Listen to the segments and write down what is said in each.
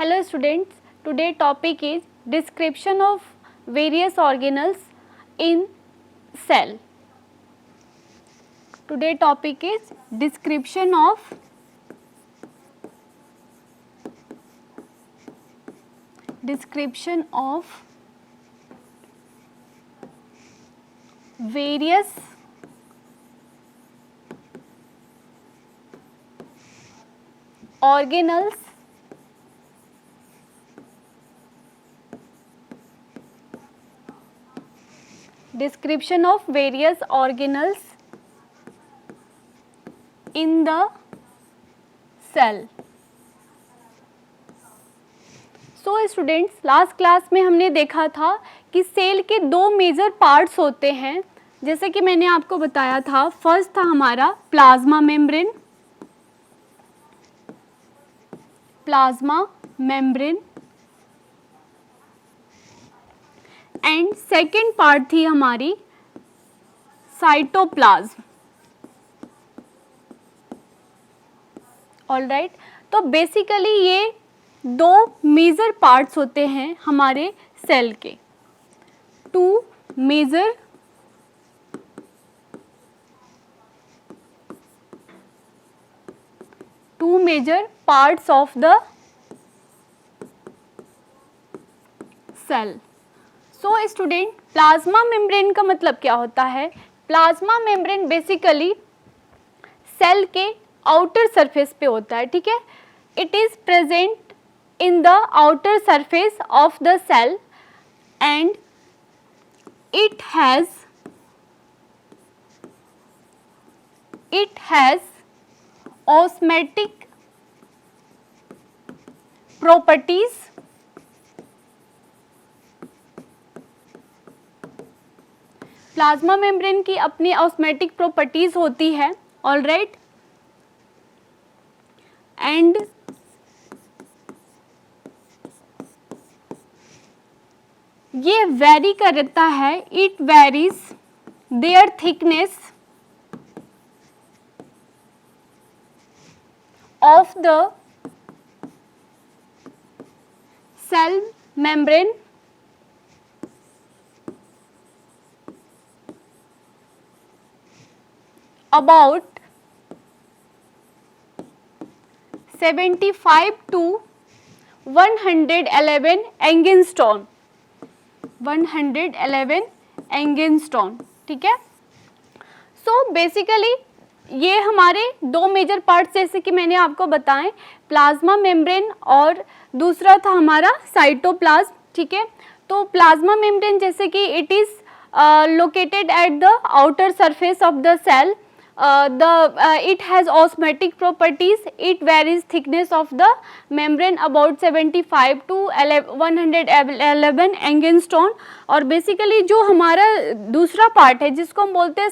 Hello students, today topic is description of various organelles in cell. Today topic is description of various organelles in the cell. So students, last class में हमने देखा था कि cell के दो major parts होते हैं, जैसे कि मैंने आपको बताया था। फर्स्ट था हमारा plasma membrane and second part थी हमारी साइटोप्लाज्म। ऑलराइट, तो बेसिकली ये दो मेजर पार्ट्स होते हैं हमारे सेल के। Two major parts of the cell. So student, plasma membrane का मतलब क्या होता है? प्लाज्मा मेम्ब्रेन बेसिकली सेल के आउटर सरफेस पे होता है, ठीक है। It is present in the outer surface of the cell and it has osmotic properties plasma membrane की अपनी ऑस्मेटिक प्रॉपर्टीज होती है, ऑलराइट। एंड ये वेरी करता है, it varies their thickness of the cell membrane about 75 to 111 angstrom 111 angstrom, ठीक है। So basically ये हमारे दो मेजर पार्ट्स जैसे कि मैंने आपको बताएं, प्लाज्मा मेम्ब्रेन और दूसरा था हमारा साइटोप्लाज्म, ठीक है। तो प्लाज्मा मेम्ब्रेन जैसे कि it is located at the outer surface of the cell, it has osmotic properties, it varies thickness of the membrane about 75 to 111 angstrom. और बेसिकली जो हमारा दूसरा पार्ट है जिसको हम बोलते हैं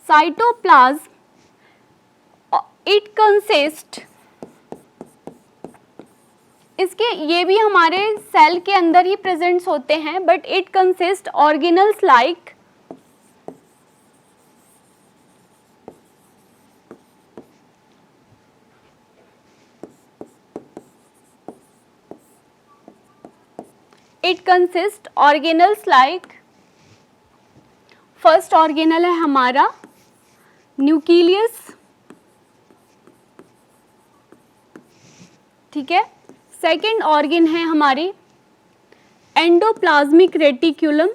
साइटोप्लाज्म, इट कंसिस्ट, इसके ये भी हमारे सेल के अंदर ही प्रेजेंट्स होते हैं, but it consist organelles like first organelle है हमारा न्यूक्लियस, ठीक है। सेकेंड ऑर्गन है हमारी एंडोप्लाज्मिक रेटिक्यूलम,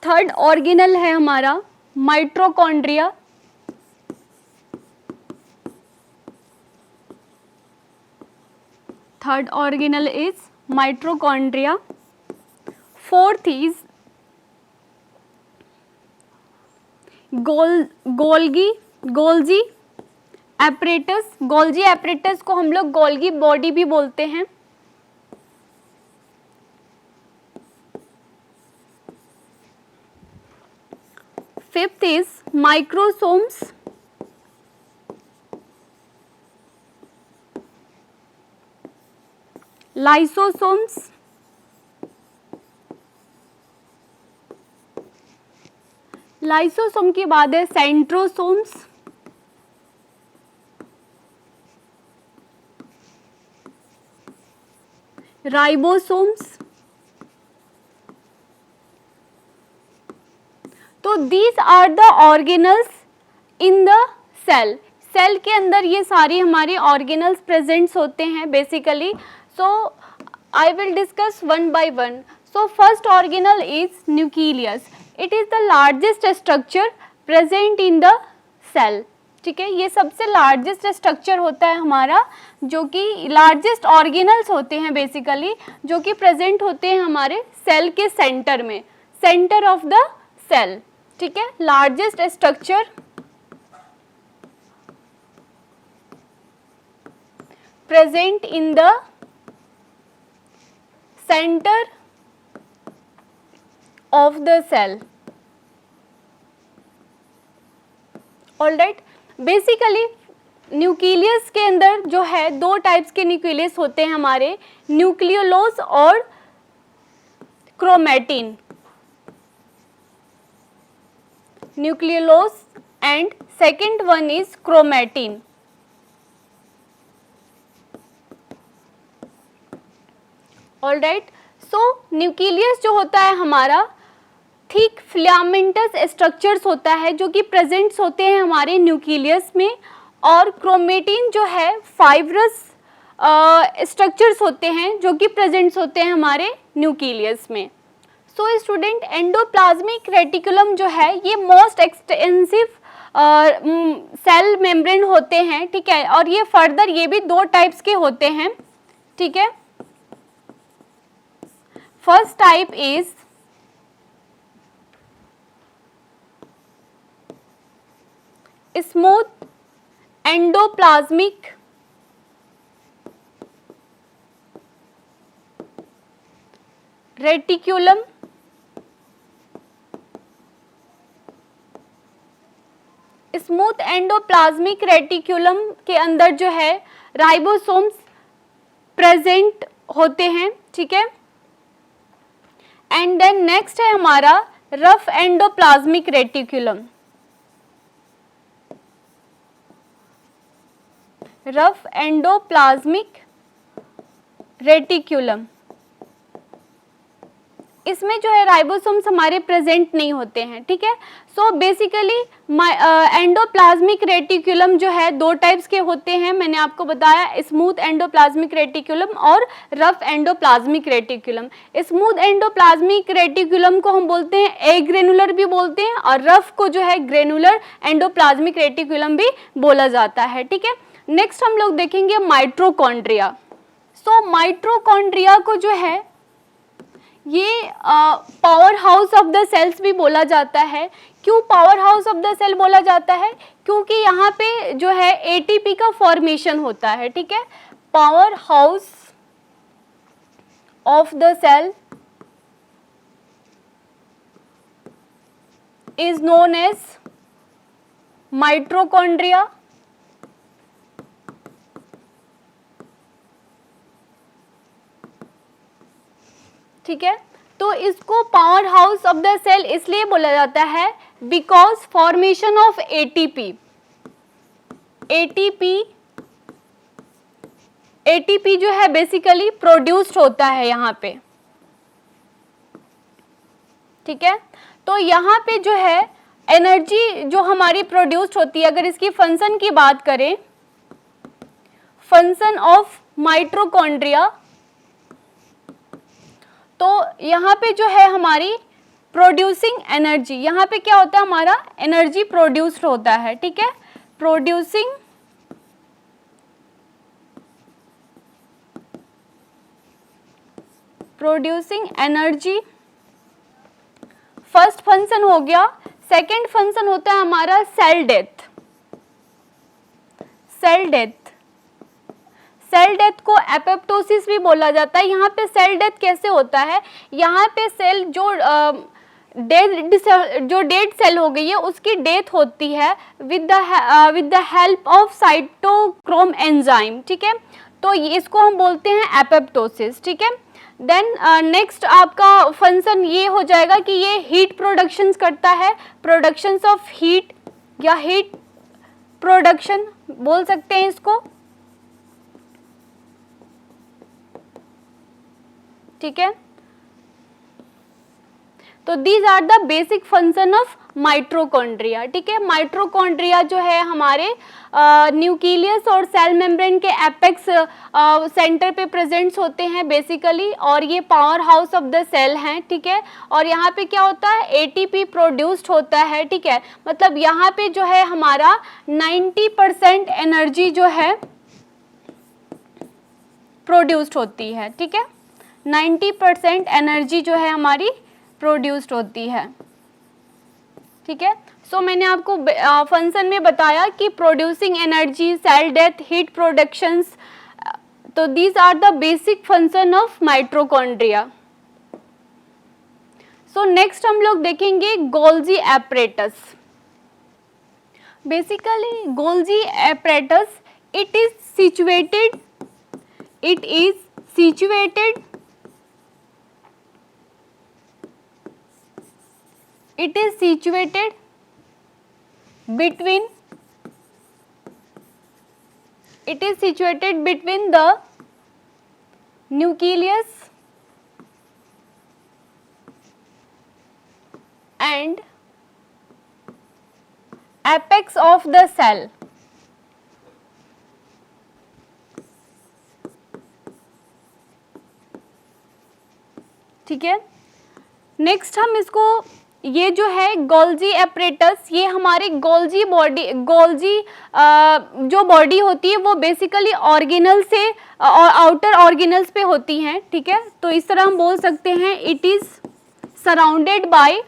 थर्ड ऑर्गेनल है हमारा mitochondria, fourth is Golgi apparatus को हम लोग गोल्गी बॉडी भी बोलते हैं। Fifth is microsomes, lysosomes, lysosome के बाद है सेंट्रोसोम्स, राइबोसोम्स। तो these are the organelles in the cell. Cell के अंदर ये सारे हमारे ऑर्गेनल्स प्रेजेंट्स होते हैं basically. So I will discuss one by one. So first organelle is nucleus. It is the largest structure present in the cell. ठीक है, ये सबसे लार्जेस्ट स्ट्रक्चर होता है हमारा, जो कि लार्जेस्ट ऑर्गेनल्स होते हैं बेसिकली, जो कि प्रेजेंट होते हैं हमारे सेल के सेंटर में, सेंटर ऑफ द सेल। ठीक है, largest structure present in the centre of the cell. Alright, basically nucleus के अंदर जो है दो टाइप्स के न्यूक्लियस होते हैं हमारे, न्यूक्लियोलस और chromatin. Nucleolus and second one is chromatin. Alright, so nucleus जो होता है हमारा थिक फिलामेंटस स्ट्रक्चर्स होता है, जो कि प्रेजेंट्स होते हैं हमारे न्यूक्लियस में, और क्रोमेटिन जो है फाइब्रस स्ट्रक्चर्स होते हैं, जो कि प्रेजेंट्स होते हैं हमारे न्यूक्लियस में। सो स्टूडेंट, एंडोप्लाज्मिक रेटिकुलम जो है ये मोस्ट एक्सटेंसिव सेल मेम्ब्रेन होते हैं। ठीक है, और ये फर्दर ये भी दो टाइप्स के होते हैं। ठीक है, first type is smooth endoplasmic reticulum. Smooth endoplasmic reticulum के अंदर जो है राइबोसोम्स प्रेजेंट होते हैं। ठीक है, एंड देन नेक्स्ट है हमारा rough endoplasmic reticulum. Rough endoplasmic reticulum, इसमें जो है राइबोसोम्स हमारे प्रेजेंट नहीं होते हैं। ठीक है, सो बेसिकली एंडोप्लाज्मिक रेटिकुलम जो है दो टाइप्स के होते हैं, मैंने आपको बताया, स्मूथ एंडोप्लाज्मिक रेटिकुलम और rough endoplasmic reticulum. Smooth endoplasmic reticulum को हम बोलते हैं एग्रेनुलर भी बोलते हैं, और रफ को जो है ग्रेनुलर एंडोप्लाज्मिक रेटिकुलम भी बोला जाता है। ठीक है, नेक्स्ट हम लोग देखेंगे माइटोकॉन्ड्रिया। सो माइटोकॉन्ड्रिया को जो है ये power house of the cells भी बोला जाता है। क्यों power house of the cell बोला जाता है? क्योंकि यहाँ पे जो है एटीपी का फॉर्मेशन होता है। ठीक है, power house of the cell is known as mitochondria. ठीक है, तो इसको power house of the cell इसलिए बोला जाता है बिकॉज फॉर्मेशन ऑफ एटीपी जो है बेसिकली प्रोड्यूस्ड होता है यहाँ पे। ठीक है, तो यहाँ पे जो है एनर्जी जो हमारी प्रोड्यूस्ड होती है, अगर इसकी फंक्शन की बात करें, फंक्शन ऑफ माइटोकॉन्ड्रिया, तो यहाँ पे जो है हमारी प्रोड्यूसिंग एनर्जी, यहाँ पे क्या होता है हमारा एनर्जी प्रोड्यूस्ड होता है। ठीक है, प्रोड्यूसिंग एनर्जी फर्स्ट फंक्शन हो गया। सेकंड फंक्शन होता है हमारा सेल डेथ। सेल डेथ को एपोप्टोसिस भी बोला जाता है। यहाँ पे सेल डेथ कैसे होता है, यहाँ पे सेल जो डेड सेल हो गई है उसकी डेथ होती है with the help of cytochrome enzyme. ठीक है, तो इसको हम बोलते हैं एपोप्टोसिस, ठीक है। देन नेक्स्ट आपका फंक्शन ये हो जाएगा कि ये हीट प्रोडक्शंस करता है, प्रोडक्शंस ऑफ हीट या हीट प्रोडक्शन बोल सकते हैं इसको, ठीक है। तो these are the basic function of mitochondria, ठीक है। माइटोकॉन्ड्रिया जो है हमारे न्यूक्लियस और सेल मेम्ब्रेन के एपेक्स सेंटर पे प्रेजेंट्स होते हैं बेसिकली, और ये power house of the cell हैं, ठीक है। और यहाँ पे क्या होता है, एटीपी प्रोड्यूस्ड होता है, ठीक है। मतलब यहाँ पे जो है हमारा 90% एनर्जी जो है प्रोड्यूस्ड होती है, ठीक है। 90% एनर्जी जो है हमारी प्रोड्यूस्ड होती है, ठीक है। सो मैंने आपको फंक्शन में बताया कि producing energy, cell death, heat productions, तो these are the basic function of mitochondria. So next हम लोग देखेंगे Golgi apparatus. Basically Golgi apparatus it is situated between the nucleus and apex of the cell, ठीक है। Next हम इसको, ये जो है गोल्जी एपरेटस, ये हमारे गोल्जी जो बॉडी होती है वो बेसिकली ऑर्गेनल से और आउटर ऑर्गेनल्स पे होती हैं, ठीक है। तो इस तरह हम बोल सकते हैं it is surrounded bye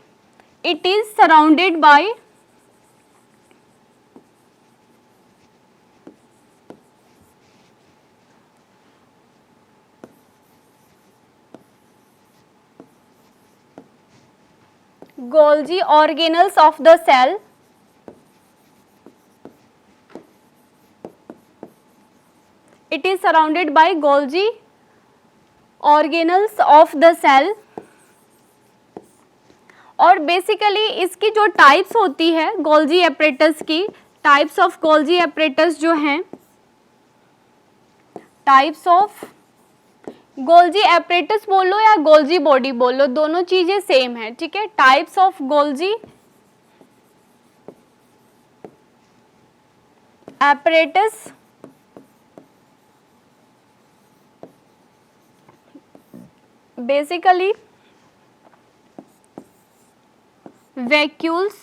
Golgi organelles of the cell, it is surrounded by Golgi organelles of the cell। और बेसिकली इसकी जो टाइप्स होती है गोल्जी एपरेटस की, टाइप्स ऑफ गोल्जी एपरेटस जो हैं, टाइप्स ऑफ गोल्जी एपरेटस बोलो या गोल्जी बॉडी बोलो, दोनों चीजें सेम है, ठीक है। Types of Golgi apparatus, basically vacuoles,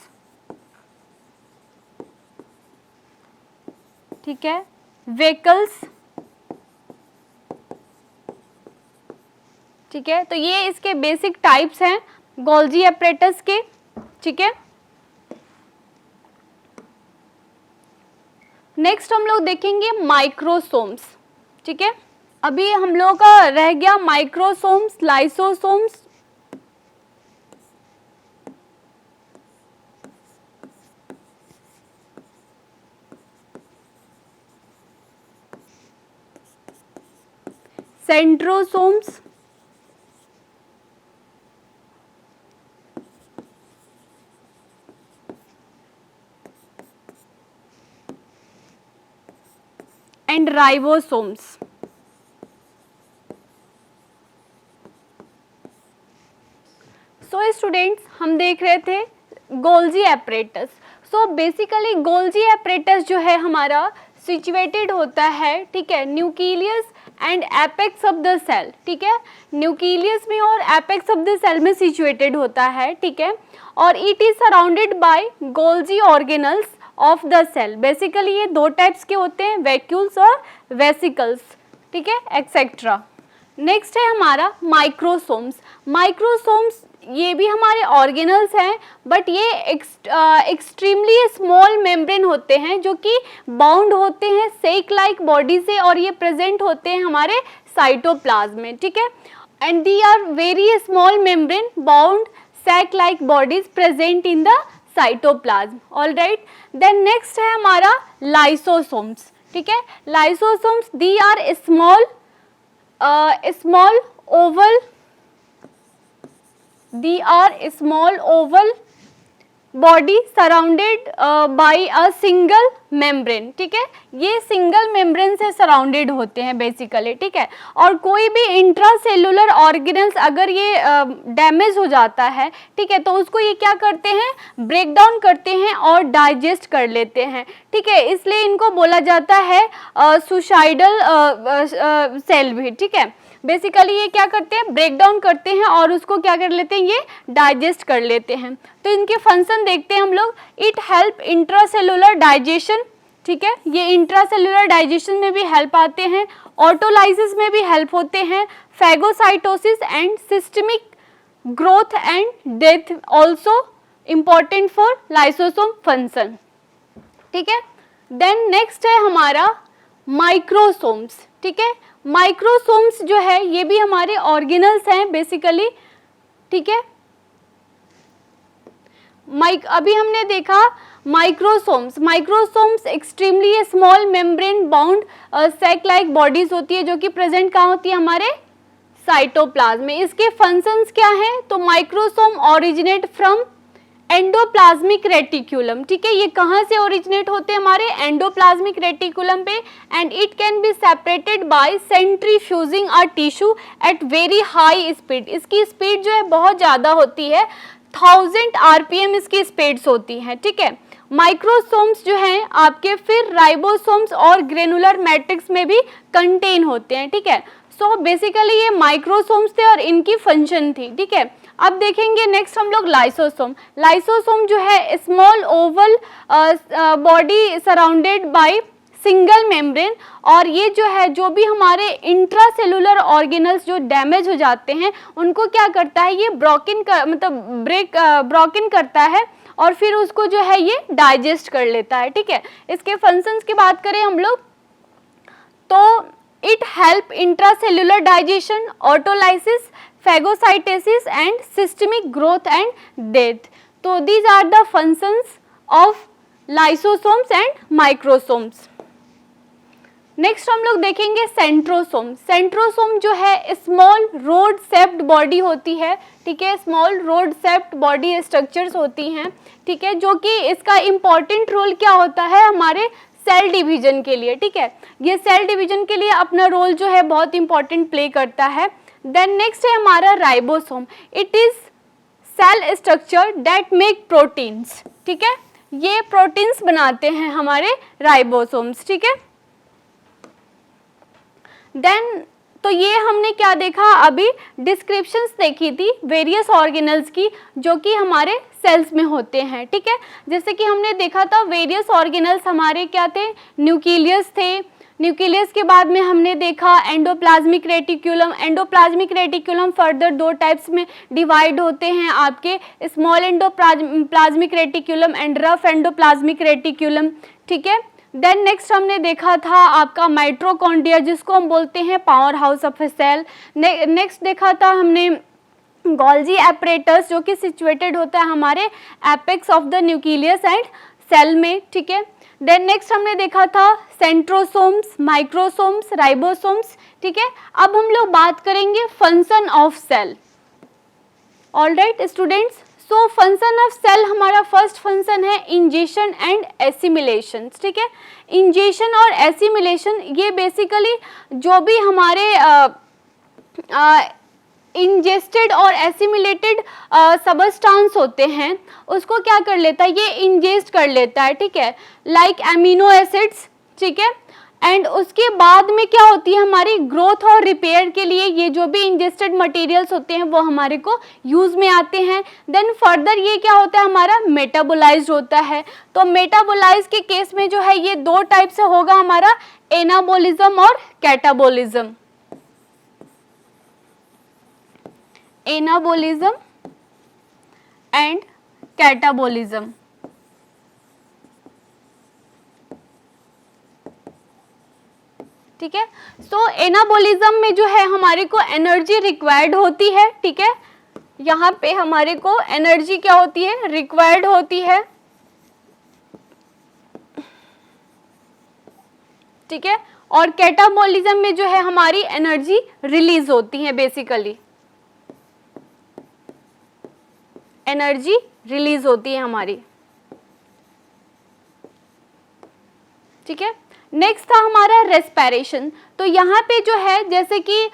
ठीक है, व्हीकल्स, ठीक है। तो ये इसके बेसिक टाइप्स हैं गोल्जी एपरेटस के, ठीक है। नेक्स्ट हम लोग देखेंगे माइक्रोसोम्स, ठीक है। अभी हम लोगों का रह गया microsomes, lysosomes, centrosomes, and ribosomes. So students, हम देख रहे थे Golgi apparatus. So basically Golgi apparatus जो है हमारा सिचुएटेड होता है, ठीक है, nucleus and apex of the cell, ठीक है। न्यूक्लियस में और एपेक्स ऑफ द सेल में सिचुएटेड होता है, ठीक है। और it is surrounded by Golgi organelles of the cell. Basically ये दो टाइप्स के होते हैं, वैक्यूल्स और वेसिकल्स, ठीक है, एक्सेट्रा। नेक्स्ट है हमारा माइक्रोसोम्स। माइक्रोसोम्स ये भी हमारे ऑर्गेनल्स हैं, बट ये एक्सट्रीमली स्मॉल मेम्ब्रेन होते हैं जो कि बाउंड होते हैं सेक लाइक बॉडी से, और ये प्रेजेंट होते हैं हमारे साइटोप्लाज्म में, ठीक है। And they are very small membrane bound sac like bodies present in the cytoplasm, all right। then next है हमारा lysosomes, ठीक है। Lysosomes they are small oval body surrounded by a single membrane, ठीक है। ये सिंगल मेम्ब्रेन से surrounded होते हैं बेसिकली, ठीक है। और कोई भी इंट्रासेलुलर ऑर्गेनल्स अगर ये डैमेज हो जाता है, ठीक है, तो उसको ये क्या करते हैं, ब्रेक डाउन करते हैं और डाइजेस्ट कर लेते हैं, ठीक है। इसलिए इनको बोला जाता है सुसाइडल सेल भी, ठीक है। बेसिकली ये क्या करते हैं, ब्रेक डाउन करते हैं और उसको क्या कर लेते हैं, ये डाइजेस्ट कर लेते हैं। तो इनके फंक्शन देखते हैं हम लोग। इट हेल्प इंट्रासेलुलर डाइजेशन, ठीक है, ये इंट्रासेलुलर डाइजेशन में भी हेल्प आते हैं, ऑटोलाइसिस में भी हेल्प होते हैं, phagocytosis and systemic growth and death also important for lysosome function, ठीक है। देन नेक्स्ट है हमारा माइक्रोसोम्स, ठीक है। माइक्रोसोम्स जो है ये भी हमारे ऑर्गेनल्स हैं बेसिकली, ठीक है। अभी हमने देखा microsomes extremely small membrane bound sac like bodies होती है जो कि प्रेजेंट कहाँ होती है, हमारे साइटोप्लाज्म में। इसके फंक्शंस क्या हैं, तो microsome originate from endoplasmic reticulum, ठीक है। ये कहाँ से ओरिजिनेट होते हैं, हमारे एंडोप्लाज्मिक रेटिकुलम पे। And it can be separated by centrifuging a tissue at very high speed. इसकी स्पीड जो है बहुत ज़्यादा होती है, 1000 RPM इसकी स्पीड्स होती हैं, ठीक है। माइक्रोसोम्स जो हैं आपके फिर राइबोसोम्स और ग्रेनुलर मैट्रिक्स में भी कंटेन होते हैं, ठीक है। सो बेसिकली ये माइक्रोसोम्स थे और इनकी फंक्शन थी, ठीक है। अब देखेंगे नेक्स्ट हम लोग लाइसोसोम जो है small oval body surrounded by single membrane. और ये जो है जो भी हमारे इंट्रासेलुलर ऑर्गेनल्स जो डैमेज हो जाते हैं उनको क्या करता है, ये ब्रोकन करता है और फिर उसको जो है ये डाइजेस्ट कर लेता है, ठीक है। इसके फंक्शंस की बात करें हम लोग तो it help intracellular digestion, autolysis, phagocytosis and systemic growth and death. तो these are the functions of lysosomes and microsomes. Next हम लोग देखेंगे सेंट्रोसोम। सेंट्रोसोम जो है स्मॉल रोड शेप्ड बॉडी होती है, ठीक है, small road shaped body structures होती हैं, ठीक है, जो कि इसका इम्पॉर्टेंट रोल क्या होता है हमारे सेल डिवीजन के लिए, ठीक है। ये सेल डिवीजन के लिए अपना रोल जो है बहुत इंपॉर्टेंट प्ले करता है। देन नेक्स्ट है हमारा ribosome. It is cell structure that make proteins, ठीक है, ये प्रोटीन्स बनाते हैं हमारे राइबोसोम्स, ठीक है। देन तो ये हमने क्या देखा, अभी डिस्क्रिप्शंस देखी थी वेरियस ऑर्गेनल्स की जो कि हमारे सेल्स में होते हैं, ठीक है। जैसे कि हमने देखा था वेरियस ऑर्गेनल्स हमारे क्या थे, न्यूक्लियस थे। न्यूक्लियस के बाद में हमने देखा endoplasmic reticulum. Endoplasmic reticulum further दो टाइप्स में डिवाइड होते हैं आपके, small endoplasmic reticulum and rough endoplasmic reticulum, ठीक है। देन नेक्स्ट हमने देखा था आपका माइटोकॉन्ड्रिया जिसको हम बोलते हैं power house of a cell. Next देखा था हमने गोल्जी एपरेटस जो कि सिचुएटेड होता है हमारे apex of the nucleus and cell में, ठीक है। देन नेक्स्ट हमने देखा था सेंट्रोसोम्स, माइक्रोसोम्स, राइबोसोम्स, ठीक है। अब हम लोग बात करेंगे function of cell. Alright students, so function of cell हमारा फर्स्ट फंक्शन है इंजेशन एंड एसिमिलेशन, ठीक है। इंजेशन और एसिमिलेशन ये बेसिकली जो भी हमारे इंजेस्टेड और एसिमिलेटेड सबस्टांस होते हैं उसको क्या कर लेता है, ये इंजेस्ट कर लेता है, ठीक है, लाइक एमिनो एसिड्स, ठीक है। एंड उसके बाद में क्या होती है हमारी ग्रोथ और रिपेयर के लिए ये जो भी इंजेस्टेड मटेरियल्स होते हैं वो हमारे को यूज में आते हैं। देन फर्दर ये क्या होता है हमारा मेटाबोलाइज्ड होता है। तो मेटाबोलाइज के केस में जो है ये दो टाइप से होगा हमारा, एनाबोलिज्म और कैटाबोलिज्म। एनाबोलिज्म एंड कैटाबोलिज्म, ठीक है। सो एनाबोलिज्म में जो है हमारे को एनर्जी रिक्वायर्ड होती है, ठीक है, यहाँ पे हमारे को एनर्जी क्या होती है, रिक्वायर्ड होती है। ठीक है, और कैटाबॉलिज्म में जो है हमारी एनर्जी रिलीज होती है, बेसिकली एनर्जी रिलीज होती है हमारी, ठीक है। नेक्स्ट था हमारा रेस्पिरेशन। तो यहाँ पे जो है जैसे कि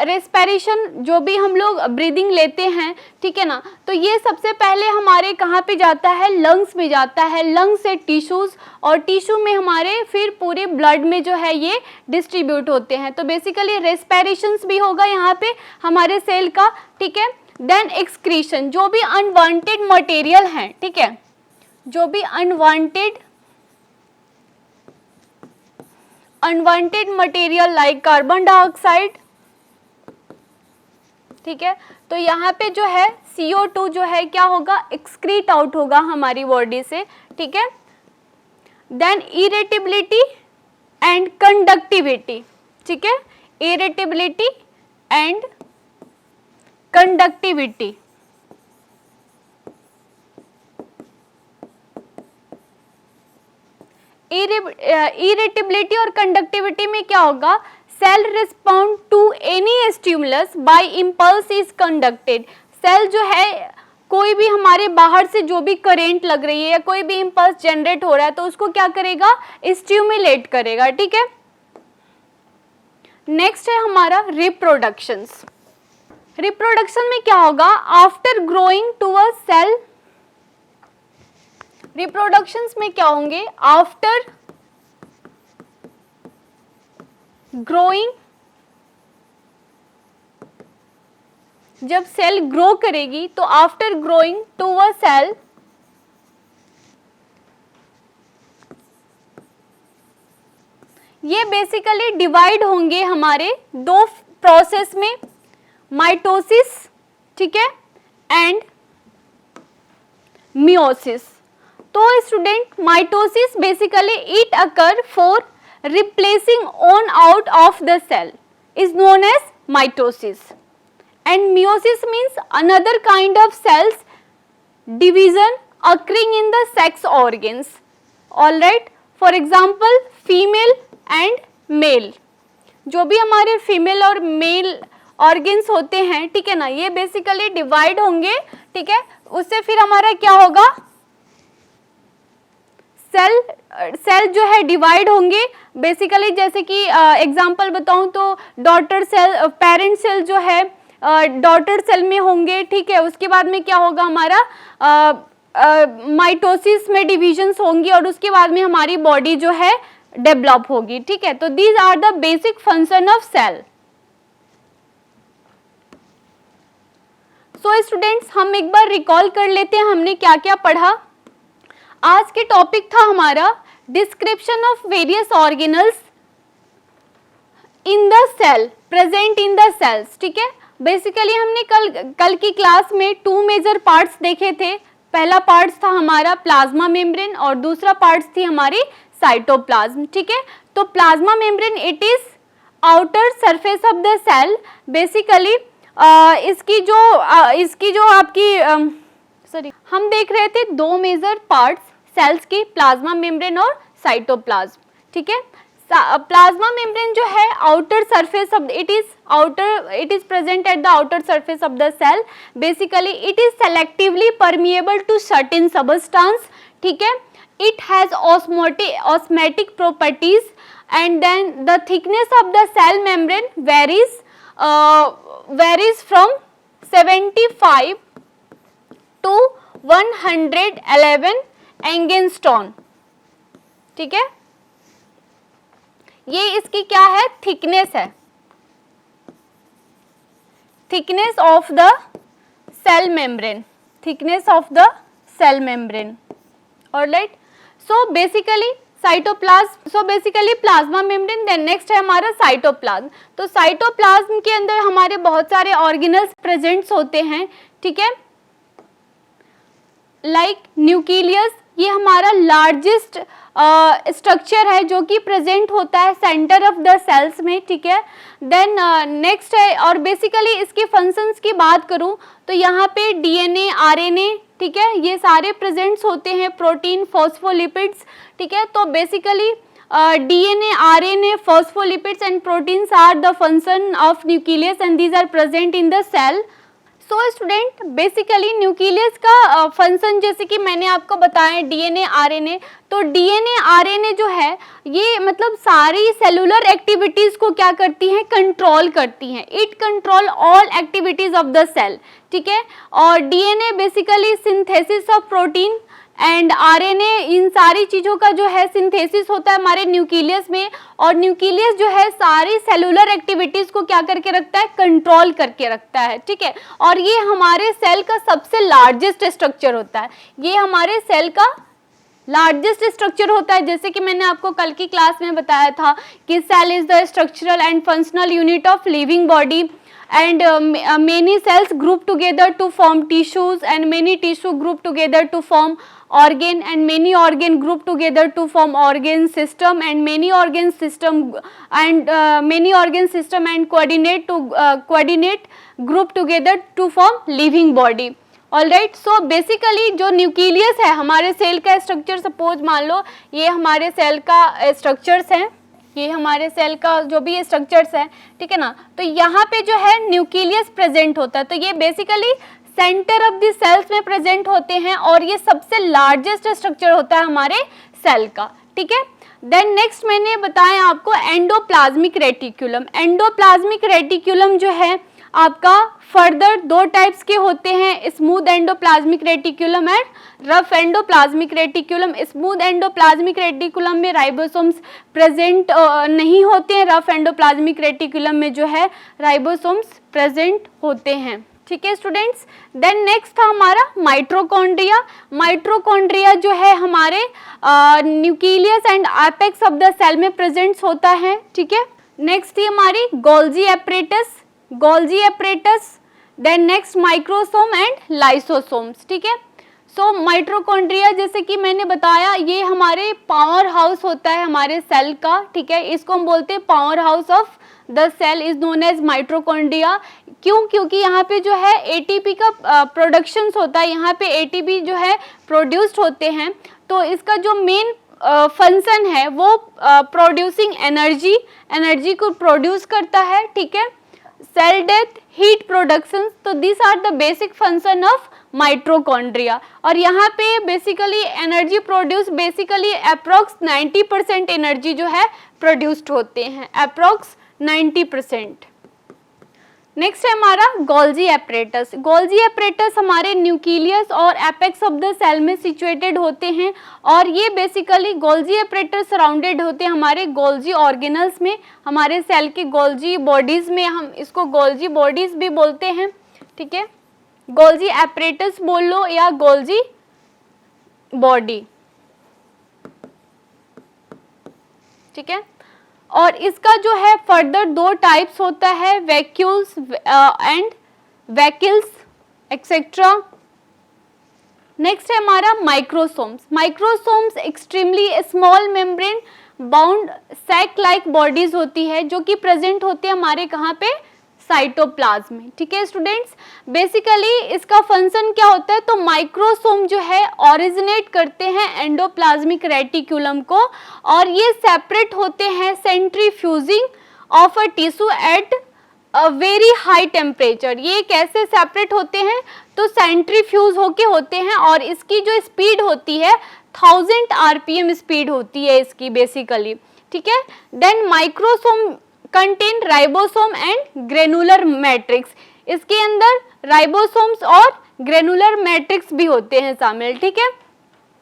रेस्पिरेशन जो भी हम लोग ब्रीदिंग लेते हैं, ठीक है ना, तो ये सबसे पहले हमारे कहाँ पे जाता है, लंग्स में जाता है, लंग्स से टिश्यूज, और टिश्यू में हमारे फिर पूरे ब्लड में जो है ये डिस्ट्रीब्यूट होते हैं। तो बेसिकली रेस्पिरेशंस भी होगा यहाँ पे हमारे सेल का, ठीक है। देन एक्सक्रीशन, जो भी अनवांटेड मटेरियल हैं, ठीक है, जो भी unwanted material like carbon dioxide, ठीक है, तो यहाँ पे जो है CO2 जो है क्या होगा, एक्सक्रीट आउट होगा हमारी बॉडी से, ठीक है। देन इरिटेबिलिटी एंड कंडक्टिविटी, ठीक है, इरिटेबिलिटी एंड कंडक्टिविटी, इरिटेबिलिटी और कंडक्टिविटी में क्या होगा, cell respond to any stimulus by impulse is conducted. Cell जो है कोई भी हमारे बाहर से जो भी करेंट लग रही है या कोई भी इम्पल्स जनरेट हो रहा है तो उसको क्या करेगा, स्टिमुलेट करेगा, ठीक है। नेक्स्ट है हमारा रिप्रोडक्शंस। रिप्रोडक्शन में क्या होगा, after growing to a cell, reproductions में क्या होंगे, आफ्टर ग्रोइंग, जब सेल ग्रो करेगी तो after growing to a cell, ये बेसिकली डिवाइड होंगे हमारे दो प्रोसेस में, माइटोसिस, ठीक है, एंड मियोसिस। तो student mitosis basically it occur for replacing on out of the cell is known as mitosis, and meiosis means another kind of cells division occurring in the sex organs, all right. For example female and male, जो भी हमारे female और mail organs होते हैं, ठीक है ना, ये बेसिकली डिवाइड होंगे, ठीक है। उससे फिर हमारा क्या होगा, सेल जो है डिवाइड होंगे बेसिकली, जैसे कि एग्जांपल बताऊं तो डॉटर सेल, पेरेंट सेल जो है डॉटर सेल में होंगे, ठीक है। उसके बाद में क्या होगा हमारा माइटोसिस में डिविजन्स होंगी और उसके बाद में हमारी बॉडी जो है डेवलप होगी, ठीक है। तो these are the basic function of cell. So students हम एक बार रिकॉल कर लेते हैं हमने क्या क्या पढ़ा। आज के टॉपिक था हमारा description of various organelles in the cell, present in the cells, ठीक है। बेसिकली हमने कल की क्लास में 2 मेजर पार्ट्स देखे थे। पहला पार्ट था हमारा प्लाज्मा मेम्ब्रेन और दूसरा पार्ट थी हमारी साइटोप्लाज्म, ठीक है। तो plasma membrane it is outer surface of the cell, basically इसकी जो आपकी हम देख रहे थे 2 मेजर पार्ट्स सेल्स की, प्लाज्मा मेम्ब्रेन और साइटोप्लाज्म, ठीक है। प्लाज्मा मेम्ब्रेन जो है outer surface of it is present at the outer surface of the cell, basically it is selectively permeable to certain substance, ठीक है। It has osmotic properties and then the thickness of the cell membrane varies from 75 to 111 angstrom, ठीक है। ये इसकी क्या है, thickness है, thickness of the cell membrane, thickness of the cell membrane, alright. So basically plasma membrane, then next है हमारा cytoplasm. तो साइटोप्लाज्म के अंदर हमारे बहुत सारे ऑर्गेनल्स प्रेजेंट्स होते हैं, ठीक है, लाइक न्यूक्लियस, ये हमारा लार्जेस्ट स्ट्रक्चर है जो कि प्रेजेंट होता है सेंटर ऑफ द सेल्स में, ठीक है। देन नेक्स्ट है, और बेसिकली इसके फंक्शंस की बात करूं तो यहाँ पे DNA, RNA, ठीक है, ये सारे प्रेजेंट्स होते हैं, प्रोटीन, फॉस्फोलिपिड्स, ठीक है। तो basically DNA, RNA, phospholipids and proteins are the function of nucleus and these are present in the cell. So student basically nucleus का फंक्शन जैसे कि मैंने आपको बताया डीएनए आरएनए, तो डीएनए आरएनए जो है ये मतलब सारी सेलुलर एक्टिविटीज़ को क्या करती हैं, कंट्रोल करती हैं. It control all activities of the cell, ठीक है. और DNA basically synthesis of protein and RNA, इन सारी चीज़ों का जो है सिंथेसिस होता है हमारे न्यूक्लियस में. और न्यूक्लियस जो है सारी सेलुलर एक्टिविटीज़ को क्या करके रखता है, कंट्रोल करके रखता है, ठीक है. और ये हमारे सेल का सबसे लार्जेस्ट स्ट्रक्चर होता है. ये हमारे सेल का लार्जेस्ट स्ट्रक्चर होता है. जैसे कि मैंने आपको कल की क्लास में बताया था कि cell is the structural and functional unit of living body and many cells group together to form tissues and many tissue group together to form organ and many organ group together to form organ system and many organ system and coordinate group together to form living body. All right. So basically जो nucleus है हमारे cell का structure, suppose मान लो ये हमारे cell का structures हैं, ये हमारे सेल का जो भी स्ट्रक्चर्स है, ठीक है ना. तो यहाँ पे जो है न्यूक्लियस प्रेजेंट होता है. तो ये basically centre of the cells में प्रेजेंट होते हैं और ये सबसे लार्जेस्ट स्ट्रक्चर होता है हमारे सेल का, ठीक है. देन नेक्स्ट मैंने बताया आपको एंडोप्लाज्मिक रेटिकुलम. एंडोप्लाज्मिक रेटिकुलम जो है आपका फर्दर दो टाइप्स के होते हैं, smooth endoplasmic reticulum and rough endoplasmic reticulum. Smooth endoplasmic reticulum में राइबोसोम्स प्रेजेंट नहीं होते हैं, रफ एंडोप्लाज्मिक रेटिकुलम में जो है राइबोसोम्स प्रेजेंट होते हैं, ठीक है स्टूडेंट्स. देन नेक्स्ट था हमारा माइटोकॉन्ड्रिया. माइटोकॉन्ड्रिया जो है हमारे nucleus and apex of the cell में प्रेजेंट होता है, ठीक है. नेक्स्ट थी हमारी Golgi apparatus. Golgi apparatus. Then next microsome and lysosomes, ठीक है. सो माइटोकॉन्ड्रिया जैसे कि मैंने बताया ये हमारे पावर हाउस होता है हमारे सेल का, ठीक है. इसको हम बोलते हैं power house of the cell is known as mitochondria. क्यों? क्योंकि यहाँ पे जो है एटीपी का प्रोडक्शंस होता है, यहाँ पे एटीपी जो है प्रोड्यूस्ड होते हैं. तो इसका जो मेन फंक्शन है वो प्रोड्यूसिंग एनर्जी को प्रोड्यूस करता है, ठीक है. सेल डेथ, हीट प्रोडक्शन, तो this are the basic function of mitochondria. और यहाँ पे basically energy produce basically approx 90% energy जो है प्रोड्यूस्ड होते हैं, अप्रॉक्स 90%. नेक्स्ट है हमारा गोल्जी एपरेटस. गोल्जी एपरेटस हमारे न्यूक्लियस और एपेक्स ऑफ द सेल में सिचुएटेड होते हैं और ये बेसिकली गोल्जी एपरेटस सराउंडेड होते हैं हमारे गोल्जी ऑर्गेनल्स में, हमारे सेल की गोल्जी बॉडीज़ में. हम इसको गोल्जी बॉडीज़ भी बोलते हैं, ठीक है. गोल्जी एपरेटस बोल लो या गोल्जी बॉडी, ठीक है. और इसका जो है फर्दर दो टाइप्स होता है, vacuoles and vesicles etcetera. Next है हमारा microsomes. Microsomes extremely small membrane bound sac like bodies होती है जो कि प्रेजेंट होते हैं हमारे कहाँ पे, साइटोप्लाज्म में, ठीक है स्टूडेंट्स. बेसिकली इसका फंक्शन क्या होता है, तो माइक्रोसोम जो है ओरिजिनेट करते हैं एंडोप्लाज्मिक रेटिकुलम को और ये सेपरेट होते हैं centrifuging of a tissue at a very high temperature. ये कैसे सेपरेट होते हैं, तो सेंट्रीफ्यूज होके होते हैं और इसकी जो स्पीड होती है 1000 RPM स्पीड होती है इसकी बेसिकली, ठीक है. Then microsome contain ribosome and granular matrix. इसके अंदर राइबोसोम्स और ग्रेनुलर मैट्रिक्स भी होते हैं शामिल, ठीक है.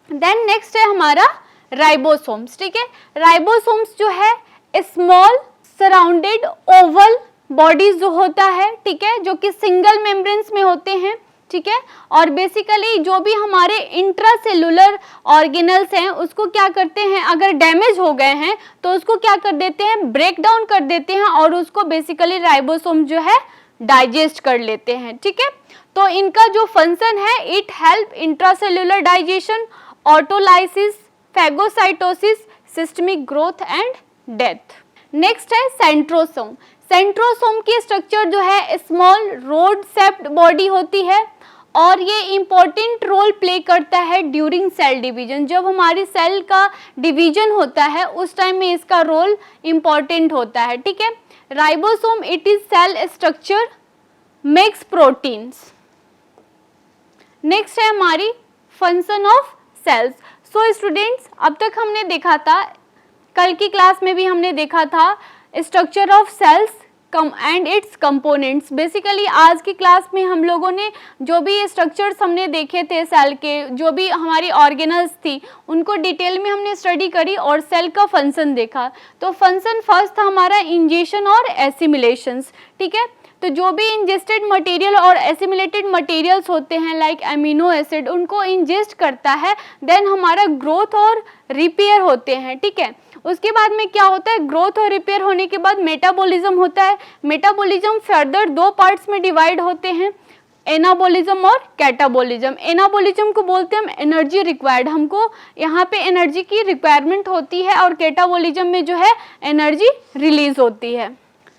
देन नेक्स्ट है हमारा राइबोसोम्स, ठीक है. राइबोसोम्स जो है स्मॉल सराउंडेड ओवल बॉडीज जो होता है, ठीक है, जो कि सिंगल मेम्ब्रेन्स में होते हैं, ठीक है. और बेसिकली जो भी हमारे इंट्रासेलुलर ऑर्गेनल्स हैं उसको क्या करते हैं, अगर डैमेज हो गए हैं तो उसको क्या कर देते हैं, ब्रेक डाउन कर देते हैं और उसको बेसिकली राइबोसोम जो है डाइजेस्ट कर लेते हैं, ठीक है. तो इनका जो फंक्शन है, it help intracellular digestion, autolysis, phagocytosis, systemic growth and death. Next है सेंट्रोसोम. सेंट्रोसोम की स्ट्रक्चर जो है स्मॉल रोड शेप्ड बॉडी होती है और ये इम्पोर्टेंट रोल प्ले करता है ड्यूरिंग सेल डिवीजन। जब हमारी सेल का डिवीजन होता है उस टाइम में इसका रोल इम्पोर्टेंट होता है, ठीक है। Ribosome it is cell structure makes proteins. Next है हमारी function of cells. So students, अब तक हमने देखा था, कल की क्लास में भी हमने देखा था structure of cells and its components. Basically आज की क्लास में हम लोगों ने जो भी स्ट्रक्चर्स हमने देखे थे सेल के, जो भी हमारी ऑर्गेनल्स थी, उनको डिटेल में हमने स्टडी करी और सेल का फंक्शन देखा। तो फंक्शन फर्स्ट था हमारा इंजेशन और एसिमिलेशंस, ठीक है। तो जो भी इंजेस्टेड मटेरियल और एसिमिलेटेड मटेरियल्स होते हैं लाइक अमीनो एसिड, उनको इंजेस्ट करता है, देन हमारा ग्रोथ और रिपेयर होते हैं, ठीक है। उसके बाद में क्या होता है, ग्रोथ और रिपेयर होने के बाद मेटाबॉलिज्म होता है। मेटाबॉलिज्म फर्दर दो पार्ट्स में डिवाइड होते हैं, एनाबॉलिज्म और कैटाबॉलिज्म। एनाबॉलिज्म को बोलते हैं हम एनर्जी रिक्वायर्ड, हमको यहाँ पे एनर्जी की रिक्वायरमेंट होती है, और कैटाबॉलिज्म में जो है एनर्जी रिलीज होती है।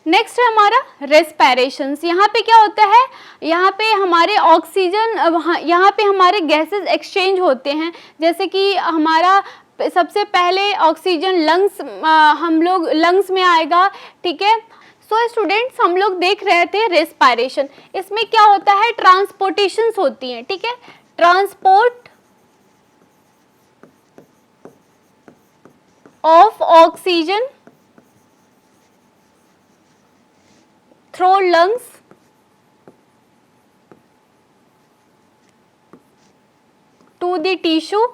नेक्स्ट है हमारा रेस्पिरेशंस। यहाँ पे क्या होता है, यहाँ पे हमारे ऑक्सीजन, यहाँ पे हमारे गैसेस एक्सचेंज होते हैं। जैसे कि हमारा सबसे पहले ऑक्सीजन लंग्स, हम लोग लंग्स में आएगा, ठीक है। सो स्टूडेंट्स, हम लोग देख रहे थे रेस्पिरेशन। इसमें क्या होता है, ट्रांसपोर्टेशंस होती हैं, ठीक है। Transport of oxygen through lungs to the tissue,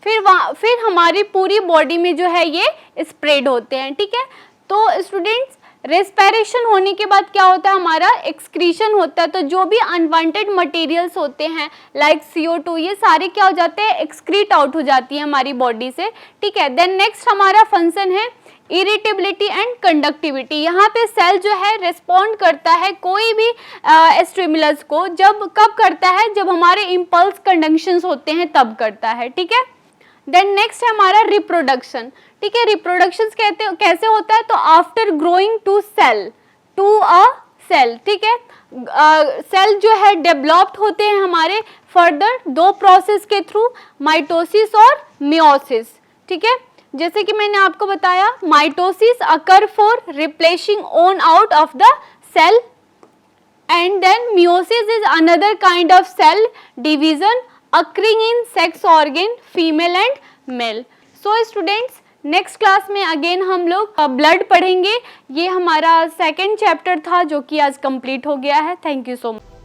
फिर हमारी पूरी बॉडी में जो है ये स्प्रेड होते हैं, ठीक है। तो स्टूडेंट्स, रेस्पिरेशन होने के बाद क्या होता है, हमारा एक्सक्रीशन होता है। तो जो भी अनवांटेड मटेरियल्स होते हैं लाइक CO2, ये सारे क्या हो जाते हैं, एक्सक्रीट आउट हो जाती है हमारी बॉडी से, ठीक है। देन नेक्स्ट हमारा फंक्शन है इरिटेबिलिटी एंड कंडक्टिविटी। यहाँ पे सेल जो है रिस्पॉन्ड करता है कोई भी स्टिमुलस को, जब कब करता है, जब हमारे इम्पल्स कंडक्शंस होते हैं तब करता है, ठीक है। देन नेक्स्ट है हमारा रिप्रोडक्शन, ठीक है। रिप्रोडक्शन कैसे होता है, तो after growing to a cell, ठीक है। सेल जो है डेवलप्ड होते हैं हमारे फर्दर दो प्रोसेस के थ्रू, माइटोसिस और मियोसिस, ठीक है। जैसे कि मैंने आपको बताया, mitosis occur for replacing on out of the cell, and then meiosis is another kind of cell division occurring in sex organ female and male. So students, next class में again हम लोग ब्लड पढ़ेंगे। ये हमारा second chapter था जो कि आज कंप्लीट हो गया है। Thank you so much.